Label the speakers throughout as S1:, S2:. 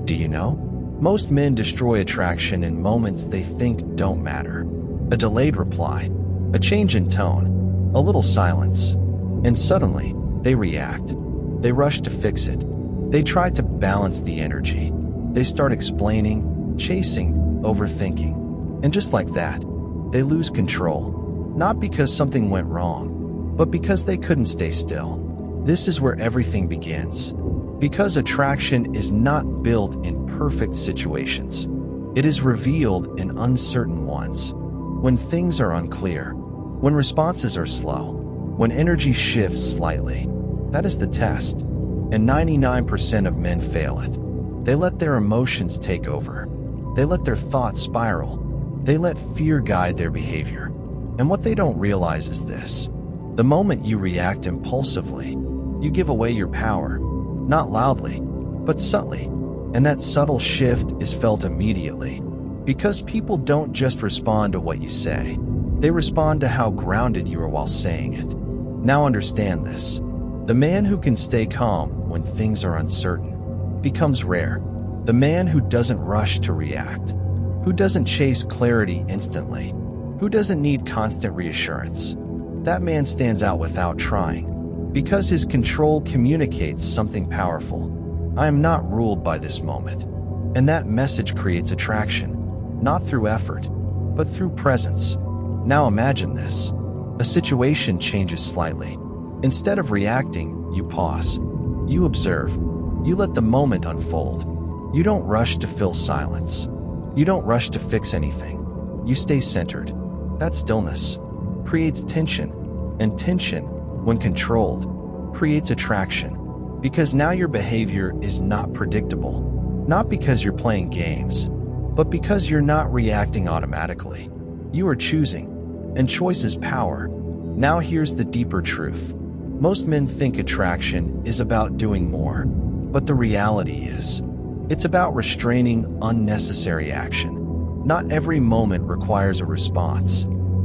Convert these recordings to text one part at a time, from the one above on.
S1: Do you know? Most men destroy attraction in moments they think don't matter. A delayed reply, a change in tone, a little silence, and suddenly they react. They rush to fix it. They try to balance the energy. They start explaining, chasing, overthinking. And just like that, they lose control. Not because something went wrong, but because they couldn't stay still. This is where everything begins. Because attraction is not built in perfect situations. It is revealed in uncertain ones. When things are unclear, when responses are slow, when energy shifts slightly. That is the test. And 99% of men fail it. They let their emotions take over. They let their thoughts spiral. They let fear guide their behavior. And what they don't realize is this. The moment you react impulsively, you give away your power. Not loudly, but subtly. And that subtle shift is felt immediately. Because people don't just respond to what you say. They respond to how grounded you are while saying it. Now understand this. The man who can stay calm when things are uncertain becomes rare. The man who doesn't rush to react, who doesn't chase clarity instantly, who doesn't need constant reassurance. That man stands out without trying, because his control communicates something powerful. I am not ruled by this moment. And that message creates attraction, not through effort, but through presence. Now imagine this. A situation changes slightly. Instead of reacting, you pause. You observe. You let the moment unfold. You don't rush to fill silence. You don't rush to fix anything. You stay centered. That stillness creates tension, and tension, when controlled, creates attraction. Because now your behavior is not predictable. Not because you're playing games, but because you're not reacting automatically. You are choosing, and choice is power. Now here's the deeper truth. Most men think attraction is about doing more, but the reality is, it's about restraining unnecessary action. Not every moment requires a response.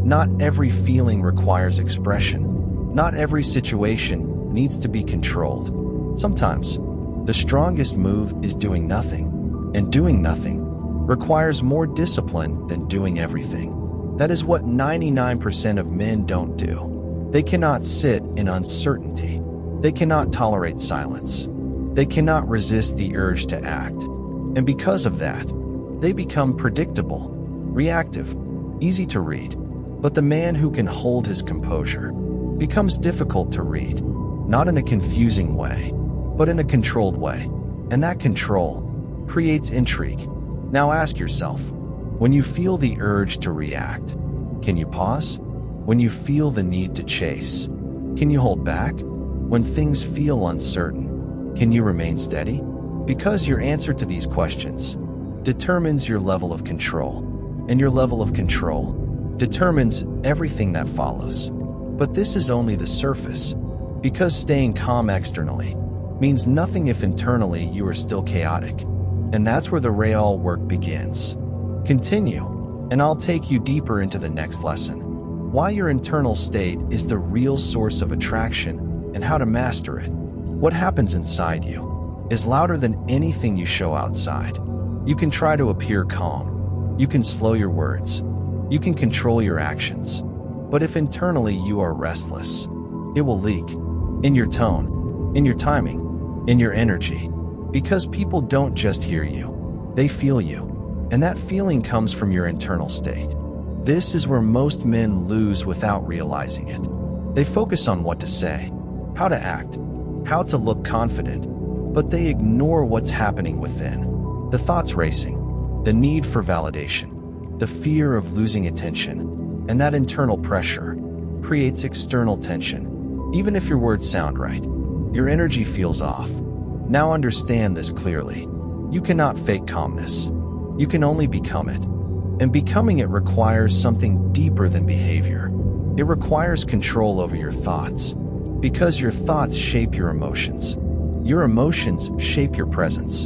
S1: Not every feeling requires expression. Not every situation needs to be controlled. Sometimes, the strongest move is doing nothing, and doing nothing requires more discipline than doing everything. That is what 99% of men don't do. They cannot sit in uncertainty. They cannot tolerate silence. They cannot resist the urge to act. And because of that, they become predictable, reactive, easy to read. But the man who can hold his composure becomes difficult to read, not in a confusing way, but in a controlled way. And that control creates intrigue. Now ask yourself, when you feel the urge to react, can you pause? When you feel the need to chase, can you hold back? When things feel uncertain, can you remain steady? Because your answer to these questions determines your level of control, and your level of control determines everything that follows. But this is only the surface, because staying calm externally means nothing if internally you are still chaotic. And that's where the real work begins. Continue, and I'll take you deeper into the next lesson. Why your internal state is the real source of attraction and how to master it. What happens inside you is louder than anything you show outside. You can try to appear calm. You can slow your words. You can control your actions. But if internally you are restless, it will leak in your tone, in your timing, in your energy. Because people don't just hear you, they feel you. And that feeling comes from your internal state. This is where most men lose without realizing it. They focus on what to say, how to act, how to look confident, but they ignore what's happening within. The thoughts racing, the need for validation, the fear of losing attention, and that internal pressure creates external tension. Even if your words sound right, your energy feels off. Now understand this clearly. You cannot fake calmness. You can only become it. And becoming it requires something deeper than behavior. It requires control over your thoughts, because your thoughts shape your emotions. Your emotions shape your presence,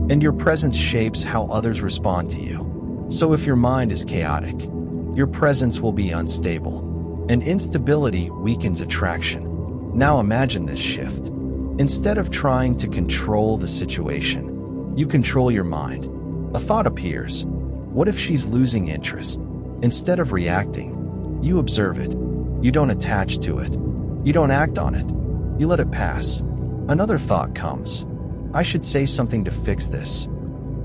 S1: and your presence shapes how others respond to you. So if your mind is chaotic, your presence will be unstable, and instability weakens attraction. Now imagine this shift. Instead of trying to control the situation, You control your mind. A thought appears. What if she's losing interest? Instead of reacting, you observe it. You don't attach to it. You don't act on it. You let it pass. Another thought comes. I should say something to fix this.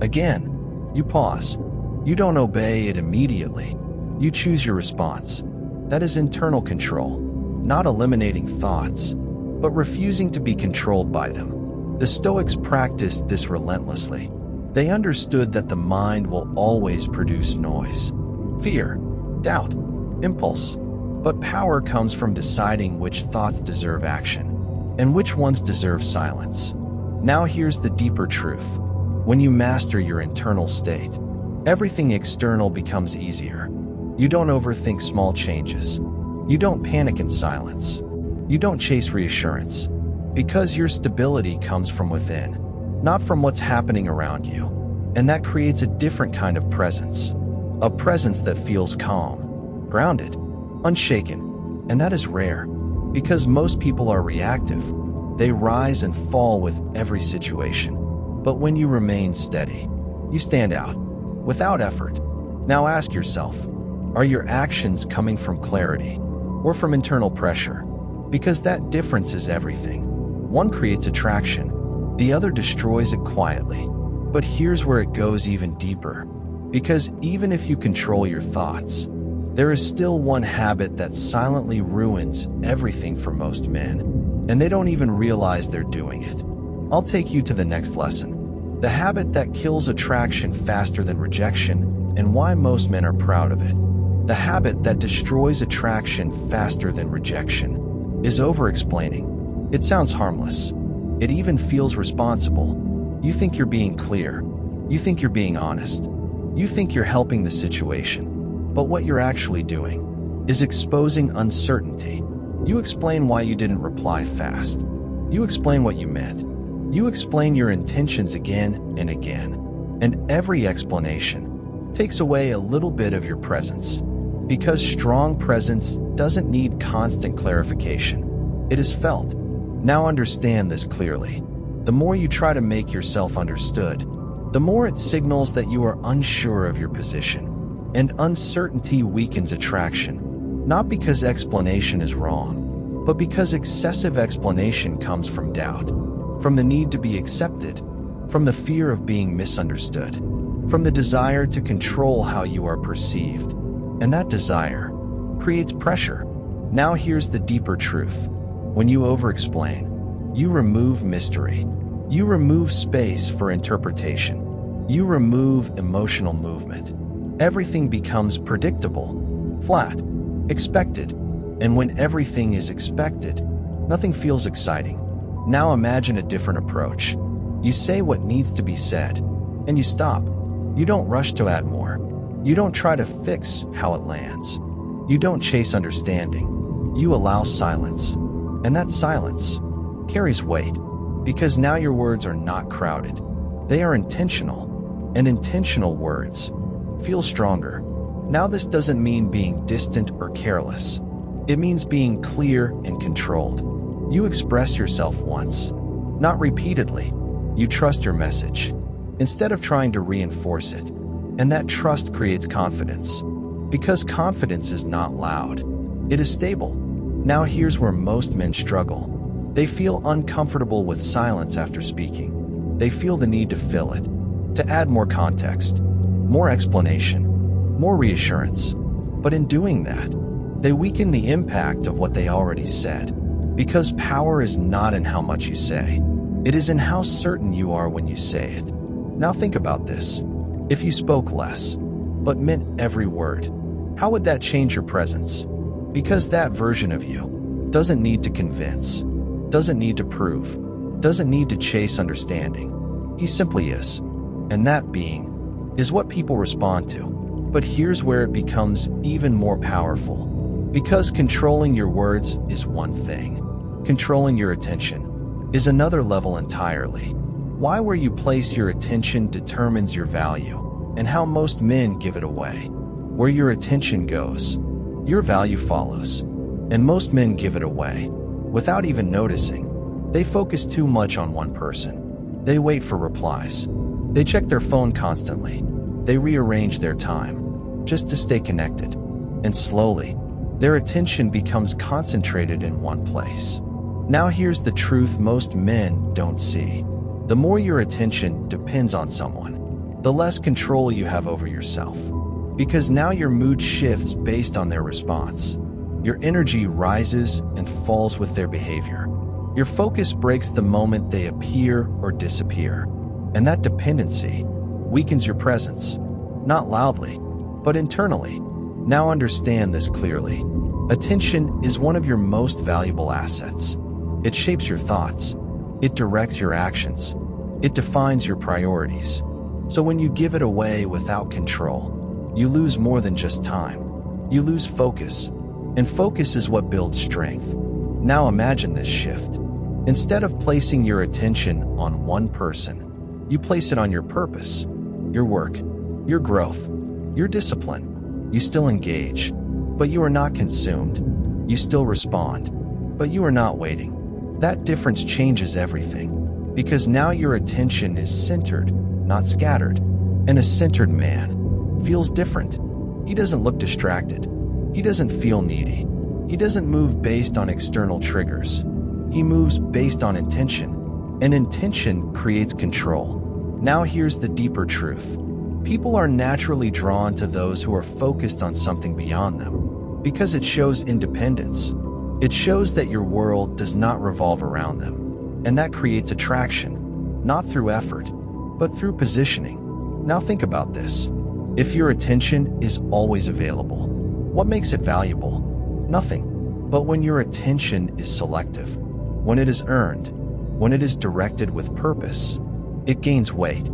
S1: Again, you pause. You don't obey it immediately. You choose your response. That is internal control, not eliminating thoughts, but refusing to be controlled by them. The Stoics practiced this relentlessly. They understood that the mind will always produce noise, fear, doubt, impulse. But power comes from deciding which thoughts deserve action and which ones deserve silence. Now here's the deeper truth. When you master your internal state, everything external becomes easier. You don't overthink small changes. You don't panic in silence. You don't chase reassurance. Because your stability comes from within, not from what's happening around you. And that creates a different kind of presence. A presence that feels calm, grounded, unshaken. And that is rare, because most people are reactive. They rise and fall with every situation. But when you remain steady, you stand out, without effort. Now ask yourself, are your actions coming from clarity or from internal pressure? Because that difference is everything. One creates attraction, the other destroys it quietly. But here's where it goes even deeper. Because even if you control your thoughts, there is still one habit that silently ruins everything for most men, and they don't even realize they're doing it. I'll take you to the next lesson. The habit that kills attraction faster than rejection, and why most men are proud of it. The habit that destroys attraction faster than rejection is over-explaining. It sounds harmless. It even feels responsible. You think you're being clear. You think you're being honest. You think you're helping the situation. But what you're actually doing is exposing uncertainty. You explain why you didn't reply fast. You explain what you meant. You explain your intentions again and again. And every explanation takes away a little bit of your presence. Because strong presence doesn't need constant clarification. It is felt. Now understand this clearly. The more you try to make yourself understood, the more it signals that you are unsure of your position. And uncertainty weakens attraction, not because explanation is wrong, but because excessive explanation comes from doubt, from the need to be accepted, from the fear of being misunderstood, from the desire to control how you are perceived. And that desire creates pressure. Now here's the deeper truth. When you over-explain, you remove mystery. You remove space for interpretation. You remove emotional movement. Everything becomes predictable, flat, expected. And when everything is expected, nothing feels exciting. Now imagine a different approach. You say what needs to be said, and you stop. You don't rush to add more. You don't try to fix how it lands. You don't chase understanding. You allow silence. And that silence carries weight, because now your words are not crowded. They are intentional, and intentional words feel stronger. Now this doesn't mean being distant or careless. It means being clear and controlled. You express yourself once, not repeatedly. You trust your message, instead of trying to reinforce it. And that trust creates confidence, because confidence is not loud. It is stable. Now here's where most men struggle. They feel uncomfortable with silence after speaking. They feel the need to fill it, to add more context, more explanation, more reassurance. But in doing that, they weaken the impact of what they already said. Because power is not in how much you say. It is in how certain you are when you say it. Now think about this. If you spoke less, but meant every word, how would that change your presence? Because that version of you doesn't need to convince, doesn't need to prove, doesn't need to chase understanding. He simply is. And that being is what people respond to. But here's where it becomes even more powerful. Because controlling your words is one thing. Controlling your attention is another level entirely. Why where you place your attention determines your value, and how most men give it away. Where your attention goes, your value follows. And most men give it away without even noticing. They focus too much on one person. They wait for replies. They check their phone constantly. They rearrange their time just to stay connected. And slowly, their attention becomes concentrated in one place. Now here's the truth most men don't see. The more your attention depends on someone, the less control you have over yourself. Because now your mood shifts based on their response. Your energy rises and falls with their behavior. Your focus breaks the moment they appear or disappear. And that dependency weakens your presence, not loudly, but internally. Now understand this clearly. Attention is one of your most valuable assets. It shapes your thoughts. It directs your actions. It defines your priorities. So when you give it away without control, you lose more than just time. You lose focus. And focus is what builds strength. Now imagine this shift. Instead of placing your attention on one person, you place it on your purpose, your work, your growth, your discipline. You still engage, but you are not consumed. You still respond, but you are not waiting. That difference changes everything, because now your attention is centered, not scattered. And a centered man feels different. He doesn't look distracted. He doesn't feel needy. He doesn't move based on external triggers. He moves based on intention, and intention creates control. Now here's the deeper truth. People are naturally drawn to those who are focused on something beyond them, because it shows independence. It shows that your world does not revolve around them, and that creates attraction, not through effort, but through positioning. Now think about this. If your attention is always available, what makes it valuable? Nothing. But when your attention is selective, when it is earned, when it is directed with purpose, it gains weight,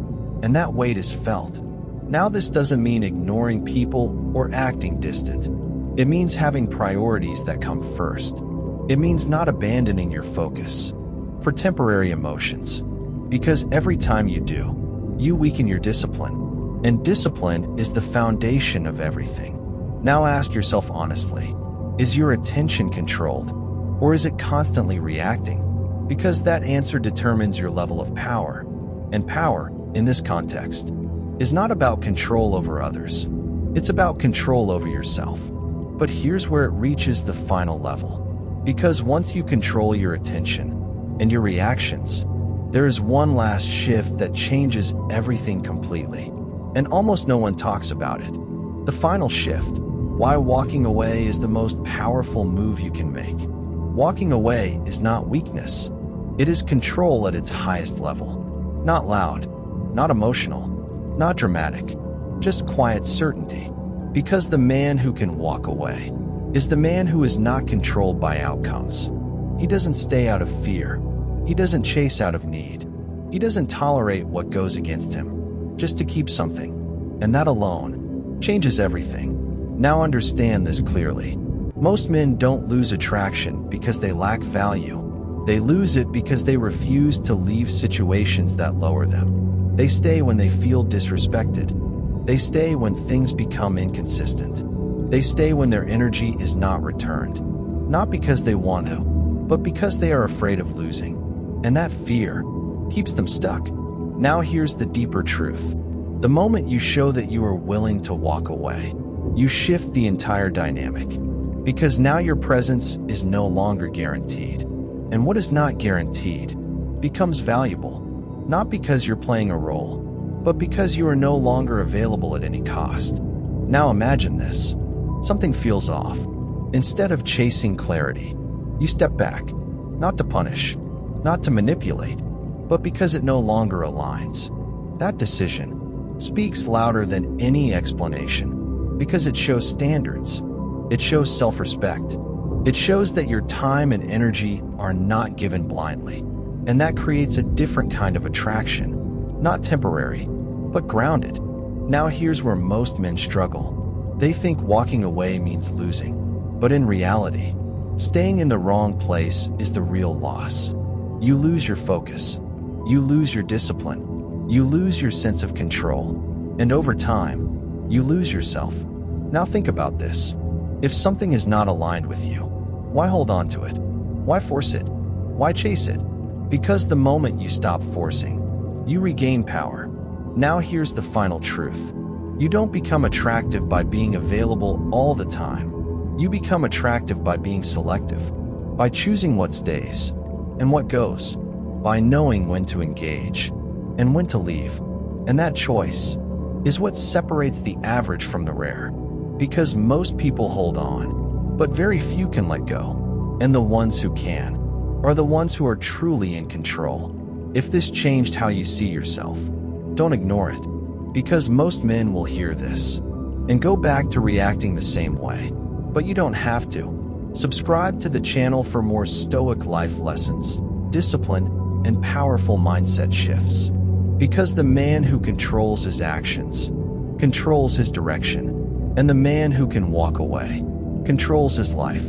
S1: and that weight is felt. Now this doesn't mean ignoring people or acting distant. It means having priorities that come first. It means not abandoning your focus for temporary emotions, because every time you do, you weaken your discipline, and discipline is the foundation of everything. Now ask yourself honestly, is your attention controlled, or is it constantly reacting? Because that answer determines your level of power. And power, in this context, is not about control over others. It's about control over yourself. But here's where it reaches the final level. Because once you control your attention and your reactions, there is one last shift that changes everything completely. And almost no one talks about it. The final shift. Why walking away is the most powerful move you can make. Walking away is not weakness. It is control at its highest level. Not loud, not emotional, not dramatic, just quiet certainty. Because the man who can walk away is the man who is not controlled by outcomes. He doesn't stay out of fear. He doesn't chase out of need. He doesn't tolerate what goes against him, just to keep something. And that alone changes everything. Now understand this clearly. Most men don't lose attraction because they lack value. They lose it because they refuse to leave situations that lower them. They stay when they feel disrespected. They stay when things become inconsistent. They stay when their energy is not returned. Not because they want to, but because they are afraid of losing. And that fear keeps them stuck. Now here's the deeper truth. The moment you show that you are willing to walk away, you shift the entire dynamic. Because now your presence is no longer guaranteed. And what is not guaranteed becomes valuable. Not because you're playing a role, but because you are no longer available at any cost. Now imagine this. Something feels off. Instead of chasing clarity, you step back, not to punish, not to manipulate, but because it no longer aligns. That decision speaks louder than any explanation, because it shows standards. It shows self-respect. It shows that your time and energy are not given blindly. And that creates a different kind of attraction, not temporary, but grounded. Now here's where most men struggle. They think walking away means losing. But in reality, staying in the wrong place is the real loss. You lose your focus. You lose your discipline. You lose your sense of control. And over time, you lose yourself. Now think about this. If something is not aligned with you, why hold on to it? Why force it? Why chase it? Because the moment you stop forcing, you regain power. Now here's the final truth. You don't become attractive by being available all the time. You become attractive by being selective, by choosing what stays and what goes, by knowing when to engage and when to leave. And that choice is what separates the average from the rare. Because most people hold on, but very few can let go. And the ones who can are the ones who are truly in control. If this changed how you see yourself, don't ignore it, because most men will hear this and go back to reacting the same way. But you don't have to. Subscribe to the channel for more Stoic life lessons, discipline, and powerful mindset shifts. Because the man who controls his actions controls his direction, and the man who can walk away controls his life.